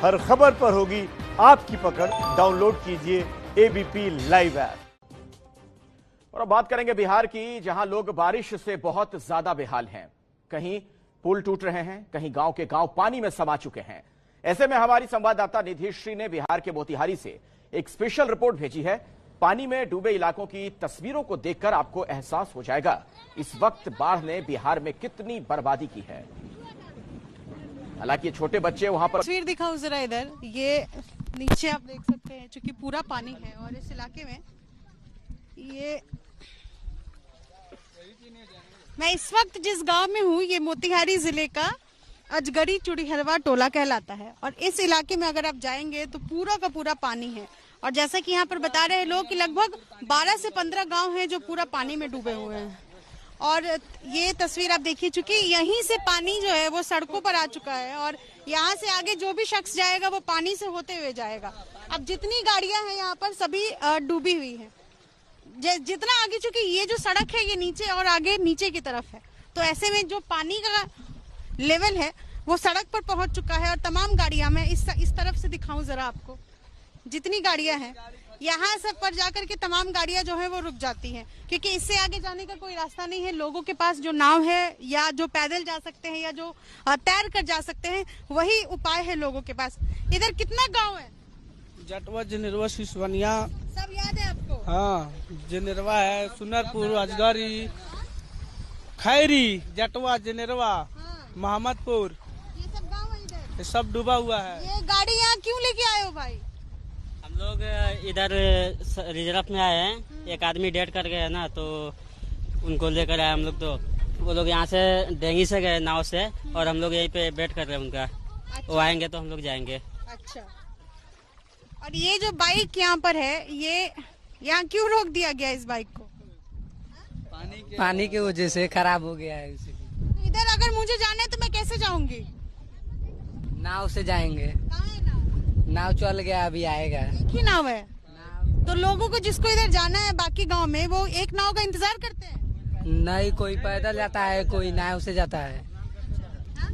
हर खबर पर होगी आपकी पकड़। डाउनलोड कीजिए एबीपी लाइव ऐप। और अब बात करेंगे बिहार की, जहां लोग बारिश से बहुत ज्यादा बेहाल हैं। कहीं पुल टूट रहे हैं, कहीं गांव के गांव पानी में समा चुके हैं। ऐसे में हमारी संवाददाता निधि श्री ने बिहार के मोतिहारी से एक स्पेशल रिपोर्ट भेजी है। पानी में डूबे इलाकों की तस्वीरों को देखकर आपको एहसास हो जाएगा इस वक्त बाढ़ ने बिहार में कितनी बर्बादी की है। हालांकि छोटे बच्चे वहां पर तस्वीर दिखाऊं जरा इधर, ये नीचे आप देख सकते हैं क्योंकि पूरा पानी है और इस इलाके में ये मैं इस वक्त जिस गांव में हूँ ये मोतिहारी जिले का अजगरी चुड़ीहरवा टोला कहलाता है और इस इलाके में अगर आप जाएंगे तो पूरा का पूरा पानी है। और जैसा कि यहाँ पर बता रहे हैं लोग कि लगभग 12 से 15 गांव हैं जो पूरा पानी में डूबे हुए हैं। और ये तस्वीर आप देखिए, चूंकि यहीं से पानी जो है वो सड़कों पर आ चुका है और यहाँ से आगे जो भी शख्स जाएगा वो पानी से होते हुए जाएगा। अब जितनी गाड़ियां हैं यहाँ पर सभी डूबी हुई हैं। जितना आगे, चूंकि ये जो सड़क है ये नीचे और आगे नीचे की तरफ है, तो ऐसे में जो पानी का लेवल है वो सड़क पर पहुंच चुका है। और तमाम गाड़ियां, मैं इस तरफ से दिखाऊं जरा आपको, जितनी गाड़ियां हैं यहाँ सब पर जाकर के तमाम गाड़ियां जो है वो रुक जाती हैं क्योंकि इससे आगे जाने का कोई रास्ता नहीं है। लोगों के पास जो नाव है या जो पैदल जा सकते हैं या जो तैर कर जा सकते हैं वही उपाय है लोगों के पास। इधर कितना गांव है? जटवा, जिनेरवा, सिसवनिया, सब याद है आपको? हाँ, जिनेरवा है, सुनरपुर, अजगरी, खैरी, जटवा, जिनेरवा, मोहम्मदपुर, ये सब गाँव है इधर। ये सब डूबा हुआ है। ये गाड़ी यहाँ क्यों लेके आए हो भाई? हम लोग इधर रिजर्व में आए हैं। एक आदमी डेट कर गए ना तो उनको लेकर आए हम लोग। तो वो लोग यहाँ से डेंगी से गए नाव से और हम लोग यहीं पे वेट कर रहे हैं उनका। अच्छा। वो आएंगे तो हम लोग जाएंगे। अच्छा। और ये जो बाइक यहाँ पर है, ये यहाँ क्यों रोक दिया गया इस बाइक को? पानी की वजह से खराब हो गया है। तो इधर अगर मुझे जाना है तो मैं कैसे जाऊंगी? नाव से जाएंगे। कहाँ है नाव? नाव चल गया, अभी आएगा। एक ही नाव है? तो लोगों को जिसको इधर जाना है बाकी गांव में, वो एक नाव का इंतजार करते हैं? नहीं, कोई पैदल जाता है, कोई नाव से जाता है।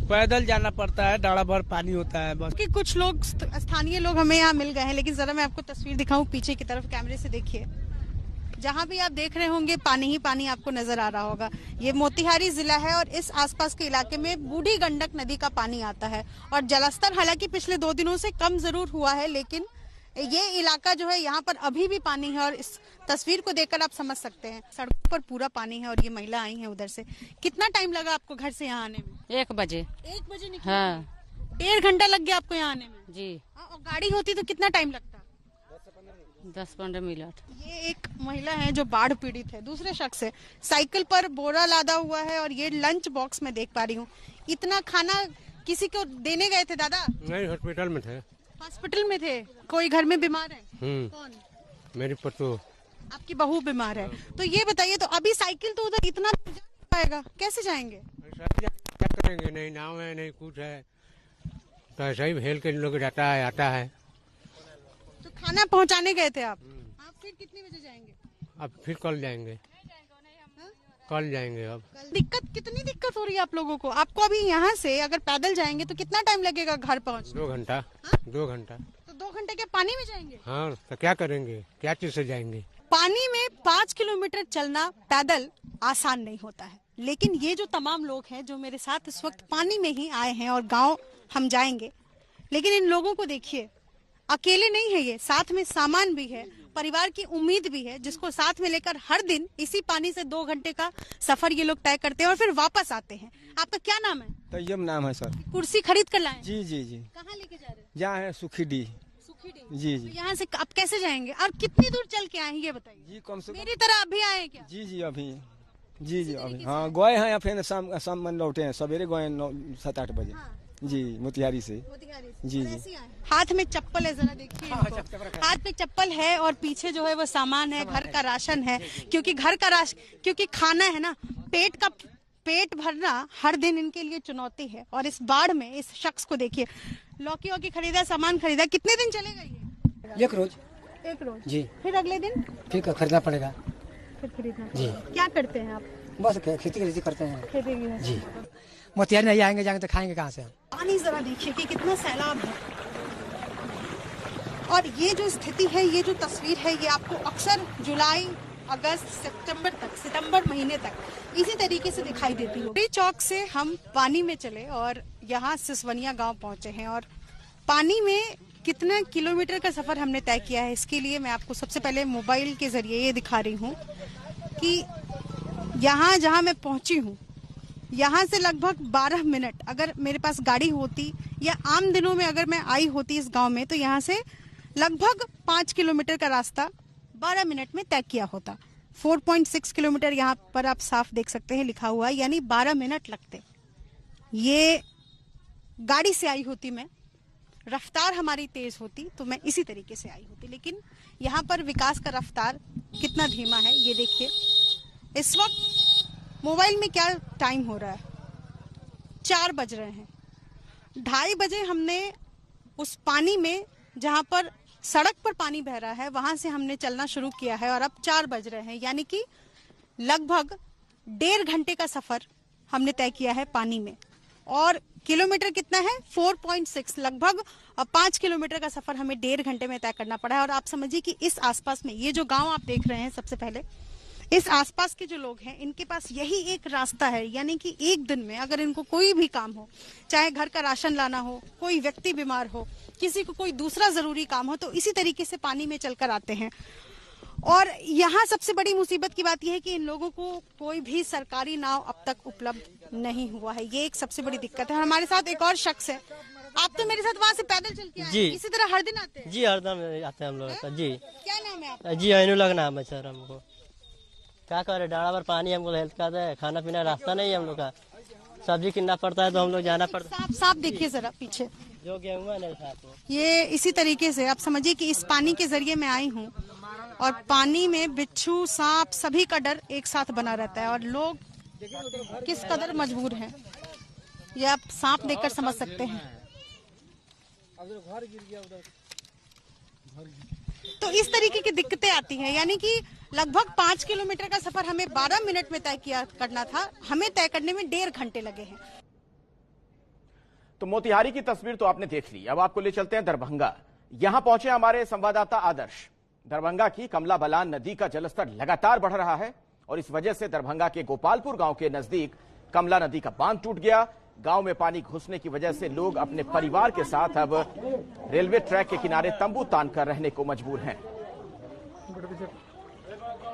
पैदल जाना पड़ता है, डाड़ा भर पानी होता है बस। कि कुछ लोग स्थानीय लोग हमें यहाँ मिल गए हैं, लेकिन जरा मैं आपको तस्वीर दिखाऊं पीछे की तरफ, कैमरे से देखिए। जहाँ भी आप देख रहे होंगे पानी ही पानी आपको नजर आ रहा होगा। ये मोतिहारी जिला है और इस आसपास के इलाके में बूढ़ी गंडक नदी का पानी आता है और जलस्तर हालांकि पिछले 2 दिनों से कम जरूर हुआ है, लेकिन ये इलाका जो है यहाँ पर अभी भी पानी है। और इस तस्वीर को देखकर आप समझ सकते हैं सड़कों पर पूरा पानी है। और ये महिला आई है उधर से। कितना टाइम लगा आपको घर से यहाँ आने में? 1 बजे। 1 बजे निकले? हाँ। 1.5 घंटा लग गया आपको यहाँ आने में? जी। और गाड़ी होती तो कितना टाइम लगता? 10-15 मिनट। ये एक महिला है जो बाढ़ पीड़ित है, दूसरे शख्स है, साइकिल पर बोरा लादा हुआ है और ये लंच बॉक्स में देख पा रही हूँ। इतना खाना किसी को देने गए थे दादा? नहीं, हॉस्पिटल में थे। हॉस्पिटल में थे? कोई घर में बीमार है? कौन? मेरी पतो। आपकी बहू बीमार है? तो ये बताइए, तो अभी साइकिल तो उधर इतना दूर जा नहीं पाएगा, कैसे जाएंगे? क्या करेंगे, नहीं नाव है नहीं कुछ है, तो ऐसा ही हेल के लोग जाता है आता है। तो खाना पहुंचाने गए थे आप फिर कितने बजे जाएंगे? अब फिर कल जाएंगे। कल जाएंगे। अब कितनी दिक्कत हो रही है आप लोगों को? आपको अभी यहाँ से अगर पैदल जाएंगे तो कितना टाइम लगेगा घर पहुँच? 2 घंटा। 2 घंटा। तो 2 घंटे के पानी में जाएंगे? हाँ, तो क्या करेंगे, क्या चीज से जाएंगे? पानी में 5 किलोमीटर चलना पैदल आसान नहीं होता है, लेकिन ये जो तमाम लोग हैं जो मेरे साथ इस वक्त पानी में ही आए हैं और गांव हम जाएंगे, लेकिन इन लोगों को देखिए, अकेले नहीं है ये, साथ में सामान भी है, परिवार की उम्मीद भी है, जिसको साथ में लेकर हर दिन इसी पानी से 2 घंटे का सफर ये लोग तय करते हैं और फिर वापस आते हैं। आपका क्या नाम है? तैयब नाम है सर। कुर्सी खरीद कर लाए? जी जी जी। कहाँ लेके जा रहे हैं? यहाँ है सुखीडी। जी जी। तो यहाँ से आप कैसे जाएंगे और कितनी दूर चल के आए हैं ये बताइए? जी, कम से कम मेरी तरह अभी आए हैं क्या? जी जी अभी। जी जी अभी हाँ गए हैं, फिर शाम में लौटे हैं, सवेरे गए 7-8 बजे। जी, मोतिहारी से। जी जी। हाथ में चप्पल है, जरा देखिए। हाथ में चप्पल है और पीछे जो है वो सामान है, घर का राशन है, क्योंकि खाना है ना, पेट भरना हर दिन इनके लिए चुनौती है। और इस बाढ़ में इस शख्स को देखिए, लौकी वौकी खरीदा, सामान खरीदा। कितने दिन चलेगा ये? 1 रोज। 1 रोज जी। फिर अगले दिन फिर खरीदना पड़ेगा। फिर खरीदना जी। क्या करते हैं आप? बस खेती करते हैं। खेती जी। मोतिहारी नहीं आएंगे, जाएंगे तो खाएंगे कहाँ से हम? पानी जरा देखिए कि कितना सैलाब है। और ये जो स्थिति है, ये जो तस्वीर है, ये आपको अक्सर जुलाई, अगस्त, सितंबर महीने तक इसी तरीके से दिखाई देती है। डी चौक से हम पानी में चले और यहाँ सिसवनिया गांव पहुंचे हैं और पानी में कितना किलोमीटर का सफर हमने तय किया है, इसके लिए मैं आपको सबसे पहले मोबाइल के जरिए ये दिखा रही हूँ कि यहाँ जहाँ मैं पहुंची हूँ, यहाँ से लगभग 12 मिनट अगर मेरे पास गाड़ी होती या आम दिनों में अगर मैं आई होती इस गांव में, तो यहाँ से लगभग 5 किलोमीटर का रास्ता 12 मिनट में तय किया होता। 4.6 किलोमीटर यहाँ पर आप साफ देख सकते हैं लिखा हुआ है, यानी 12 मिनट लगते। ये गाड़ी से आई होती मैं, रफ्तार हमारी तेज होती तो मैं इसी तरीके से आई होती, लेकिन यहाँ पर विकास का रफ्तार कितना धीमा है ये देखिए। इस वक्त मोबाइल में क्या टाइम हो रहा है, 4 बज रहे हैं। 2:30 बजे हमने उस पानी में, जहाँ पर सड़क पर पानी बह रहा है, वहां से हमने चलना शुरू किया है और अब 4 बज रहे हैं, यानी कि लगभग 1.5 घंटे का सफर हमने तय किया है पानी में। और किलोमीटर कितना है, 4.6, लगभग 5 किलोमीटर का सफर हमें 1.5 घंटे में तय करना पड़ा है। और आप समझिए कि इस आसपास में ये जो गांव आप देख रहे हैं, सबसे पहले इस आसपास के जो लोग हैं, इनके पास यही एक रास्ता है, यानी कि एक दिन में अगर इनको कोई भी काम हो, चाहे घर का राशन लाना हो, कोई व्यक्ति बीमार हो, किसी को कोई दूसरा जरूरी काम हो, तो इसी तरीके से पानी में चलकर आते हैं। और यहाँ सबसे बड़ी मुसीबत की बात यह है कि इन लोगों को कोई भी सरकारी नाव अब तक उपलब्ध नहीं हुआ है, ये एक सबसे बड़ी दिक्कत है। हमारे साथ एक और शख्स है, आप तो मेरे साथ वहाँ से पैदल चल के आए हैं, इसी तरह हर दिन आते हैं? जी हर दिन आते हैं हम लोग। जी क्या नाम है आपका? जी ऐनुल नाम है सर। हमको क्या करे, डाड़ा पर पानी, हमको हेल्थ का है, खाना पीना रास्ता नहीं है हम लोग का, सब्जी किनना पड़ता है तो हम लोग जाना पड़ता है। साफ देखिए जरा पीछे, जो गेहूँ नहीं खाते। ये इसी तरीके से आप समझिए कि इस पानी के जरिए मैं आई हूँ और पानी में बिच्छू, सांप, सभी का डर एक साथ बना रहता है और लोग किस कदर मजबूर हैं ये आप सांप देखकर समझ सकते हैं। तो इस तरीके की दिक्कतें आती हैं, यानी कि लगभग 5 किलोमीटर का सफर हमें 12 मिनट में तय करना था, हमें तय करने में 1.5 घंटे लगे हैं। तो मोतिहारी की तस्वीर तो आपने देख ली, अब आपको ले चलते हैं दरभंगा। यहां पहुंचे हमारे संवाददाता आदर्श। दरभंगा की कमला बलान नदी का जलस्तर लगातार बढ़ रहा है और इस वजह से दरभंगा के गोपालपुर गांव के नजदीक कमला नदी का बांध टूट गया। गांव में पानी घुसने की वजह से लोग अपने परिवार के साथ अब रेलवे ट्रैक के किनारे तंबू तानकर रहने को मजबूर हैं।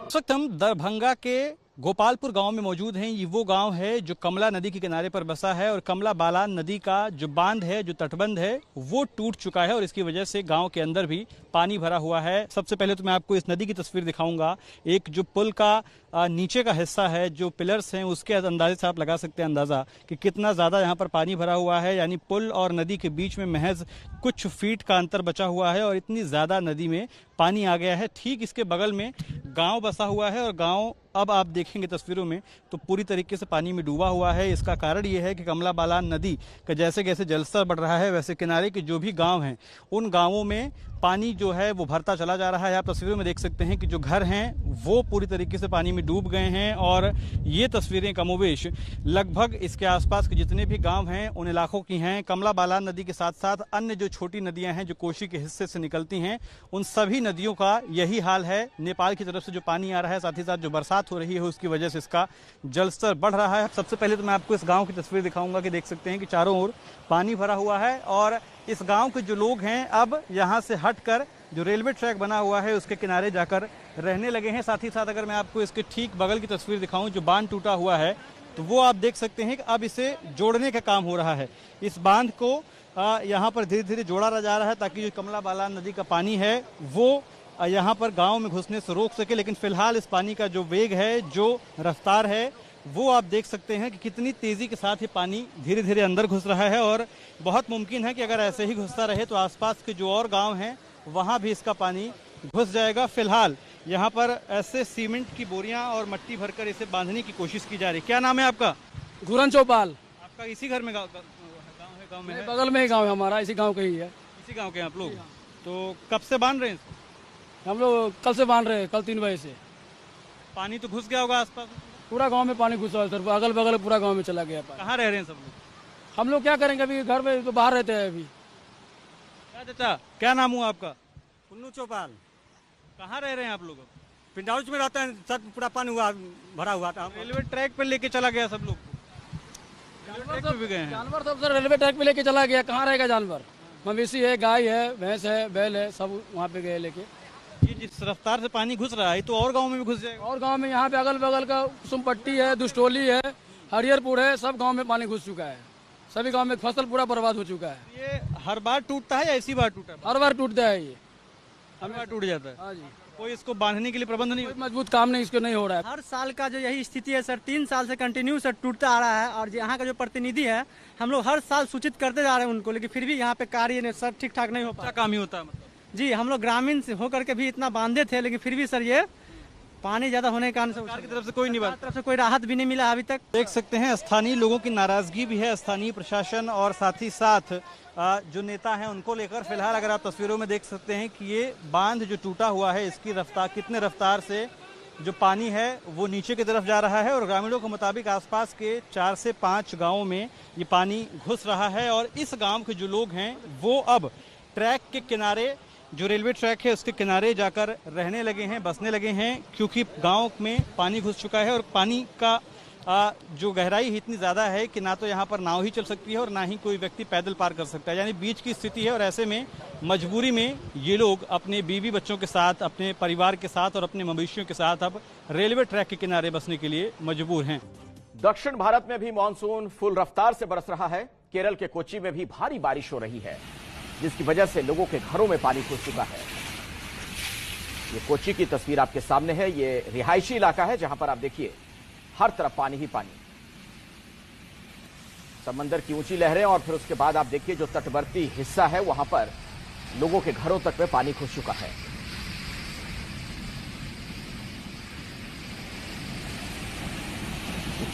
इस वक्त हम दरभंगा के गोपालपुर गांव में मौजूद हैं। ये वो गांव है जो कमला नदी के किनारे पर बसा है और कमला बालान नदी का जो बांध है, जो तटबंध है, वो टूट चुका है और इसकी वजह से गांव के अंदर भी पानी भरा हुआ है। सबसे पहले तो मैं आपको इस नदी की तस्वीर दिखाऊंगा। एक जो पुल का नीचे का हिस्सा है, जो पिलर्स हैं, उसके अंदाजे से आप लगा सकते हैं अंदाजा कि कितना ज्यादा यहाँ पर पानी भरा हुआ है। यानी पुल और नदी के बीच में महज कुछ फीट का अंतर बचा हुआ है और इतनी ज्यादा नदी में पानी आ गया है। ठीक इसके बगल में गांव बसा हुआ है और गांव अब आप देखेंगे तस्वीरों में तो पूरी तरीके से पानी में डूबा हुआ है। इसका कारण ये है कि कमला बालान नदी का जैसे जैसे जलस्तर बढ़ रहा है, वैसे किनारे के जो भी गांव हैं, उन गांवों में पानी जो है वो भरता चला जा रहा है। आप तस्वीरों में देख सकते हैं कि जो घर हैं वो पूरी तरीके से पानी में डूब गए हैं और ये तस्वीरें कमोवेश लगभग इसके आसपास के जितने भी गांव हैं उन इलाकों की हैं। कमला बालान नदी के साथ साथ अन्य जो छोटी नदियां हैं जो कोशी के हिस्से से निकलती हैं, उन सभी नदियों का यही हाल है। नेपाल की तरफ से जो पानी आ रहा है, साथ ही साथ जो बरसात हो रही है, उसकी वजह से इसका जलस्तर बढ़ रहा है। सबसे पहले तो मैं आपको इस गाँव की तस्वीर दिखाऊंगा कि देख सकते हैं कि चारों ओर पानी भरा हुआ है और इस गांव के जो लोग हैं अब यहां से हटकर जो रेलवे ट्रैक बना हुआ है उसके किनारे जाकर रहने लगे हैं। साथ ही साथ अगर मैं आपको इसके ठीक बगल की तस्वीर दिखाऊं, जो बांध टूटा हुआ है, तो वो आप देख सकते हैं कि अब इसे जोड़ने का काम हो रहा है। इस बांध को यहां पर धीरे धीरे जोड़ा जा रहा है ताकि जो कमला बालान नदी का पानी है वो यहाँ पर गाँव में घुसने से रोक सके। लेकिन फिलहाल इस पानी का जो वेग है, जो रफ्तार है, वो आप देख सकते हैं कि कितनी तेजी के साथ ये पानी धीरे धीरे अंदर घुस रहा है और बहुत मुमकिन है कि अगर ऐसे ही घुसता रहे तो आसपास के जो और गांव हैं वहां भी इसका पानी घुस जाएगा। फिलहाल यहाँ पर ऐसे सीमेंट की बोरियां और मट्टी भरकर इसे बांधने की कोशिश की जा रही है। क्या नाम है आपका? गुरन चौपाल। आपका इसी घर में गाँव में है? बगल में ही गाँव है हमारा, इसी गाँव का ही है। इसी गाँव के आप लोग? तो कब से बांध रहे हैं? हम लोग कल से बांध रहे हैं, कल 3 बजे से। पानी तो घुस गया होगा आसपास? पूरा गांव में पानी घुसा है सर, अगल बगल पूरा गांव में चला गया पानी। कहाँ रह रहे हैं सब लोग? हम लोग क्या करेंगे, अभी घर में तो बाहर रहते हैं अभी। क्या चाचा, क्या नाम हुआ आपका? पुन्नू चौपाल। कहाँ रह रहे हैं आप लोग? पिंडाउच में रहते हैं, सब पूरा पानी हुआ भरा हुआ था। रेलवे ट्रैक पर लेके चला गया सब लोग को। रेलवे ट्रैक पे भी गए हैं। जानवर सब सर रेलवे ट्रैक पे लेके चला गया, कहाँ रहेगा जानवर? मवेशी है, गाय है, भैंस है, बैल है, सब वहाँ पे गए लेके। ये जिस रफ्तार से पानी घुस रहा है तो और गांव में भी घुस जाएगा। और गांव में यहाँ पे अगल बगल का कुसुमपट्टी है, दुष्टोली है, हरिहरपुर है, सब गांव में पानी घुस चुका है। सभी गांव में फसल पूरा बर्बाद हो चुका है। ये हर बार टूटता है या ऐसी बार टूटा? हर बार टूटता है ये, हर बार टूट जाता है। हाँ जी। कोई इसको बांधने के लिए प्रबंध नहीं? कोई मजबूत काम नहीं इसको नहीं हो रहा है। हर साल का जो यही स्थिति है सर, 3 साल से कंटिन्यू सर टूटता आ रहा है। और यहाँ का जो प्रतिनिधि है, हम लोग हर साल सूचित करते जा रहे हैं उनको, लेकिन फिर भी यहाँ पे कार्य सर ठीक ठाक नहीं हो पा। काम ही होता है मतलब? जी, हम लोग ग्रामीण से होकर के भी इतना बांधे थे, लेकिन फिर भी सर ये पानी ज्यादा होने के कारण सरकार की तरफ से कोई नहीं बात, तरफ से कोई राहत भी नहीं मिला अभी तक। देख सकते हैं स्थानीय लोगों की नाराजगी भी है, स्थानीय प्रशासन और साथ ही साथ जो नेता हैं उनको लेकर। फिलहाल अगर आप तस्वीरों में देख सकते हैं कि ये बांध जो टूटा हुआ है, इसकी रफ्तार कितने रफ्तार से जो पानी है वो नीचे की तरफ जा रहा है। और ग्रामीणों के मुताबिक आसपास के 4 से 5 गाँवों में ये पानी घुस रहा है। और इस गाँव के जो लोग हैं वो अब ट्रैक के किनारे, जो रेलवे ट्रैक है उसके किनारे जाकर रहने लगे हैं, बसने लगे हैं, क्योंकि गांव में पानी घुस चुका है। और पानी का जो गहराई है इतनी ज़्यादा है कि ना तो यहाँ पर नाव ही चल सकती है और ना ही कोई व्यक्ति पैदल पार कर सकता है, यानी बीच की स्थिति है। और ऐसे में मजबूरी में ये लोग अपने बीवी बच्चों के साथ, अपने परिवार के साथ और अपने मवेशियों के साथ अब रेलवे ट्रैक के किनारे बसने के लिए मजबूर हैं। दक्षिण भारत में भी मानसून फुल रफ्तार से बरस रहा है। केरल के कोच्चि में भी भारी बारिश हो रही है, जिसकी वजह से लोगों के घरों में पानी घुस चुका है। ये कोच्चि की तस्वीर आपके सामने है। ये रिहायशी इलाका है जहां पर आप देखिए हर तरफ पानी ही पानी, समंदर की ऊंची लहरें और फिर उसके बाद आप देखिए जो तटवर्ती हिस्सा है वहां पर लोगों के घरों तक में पानी घुस चुका है।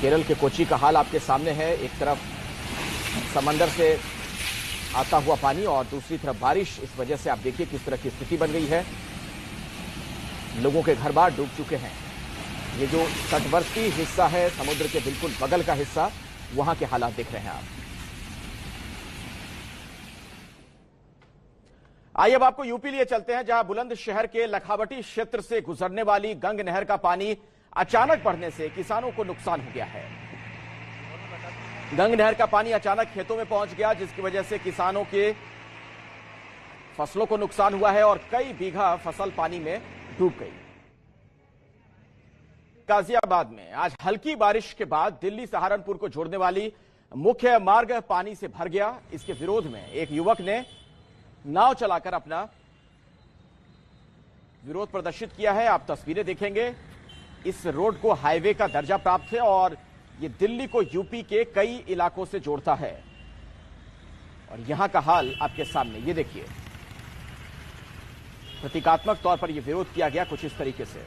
केरल के कोच्चि का हाल आपके सामने है। एक तरफ समंदर से आता हुआ पानी और दूसरी तरफ बारिश, इस वजह से आप देखिए किस तरह की स्थिति बन गई है। लोगों के घर बार डूब चुके हैं। ये जो तटवर्ती हिस्सा है, समुद्र के बिल्कुल बगल का हिस्सा, वहां के हालात देख रहे हैं आप। आइए अब आपको यूपी लिए चलते हैं, जहां बुलंदशहर के लखावटी क्षेत्र से गुजरने वाली गंग नहर का पानी अचानक बढ़ने से किसानों को नुकसान हो गया है। गंग नहर का पानी अचानक खेतों में पहुंच गया, जिसकी वजह से किसानों के फसलों को नुकसान हुआ है और कई बीघा फसल पानी में डूब गई। गाजियाबाद में आज हल्की बारिश के बाद दिल्ली सहारनपुर को जोड़ने वाली मुख्य मार्ग पानी से भर गया। इसके विरोध में एक युवक ने नाव चलाकर अपना विरोध प्रदर्शित किया है। आप तस्वीरें देखेंगे। इस रोड को हाईवे का दर्जा प्राप्त है और ये दिल्ली को यूपी के कई इलाकों से जोड़ता है। और यहां का हाल आपके सामने, ये देखिए। प्रतीकात्मक तौर पर यह विरोध किया गया कुछ इस तरीके से।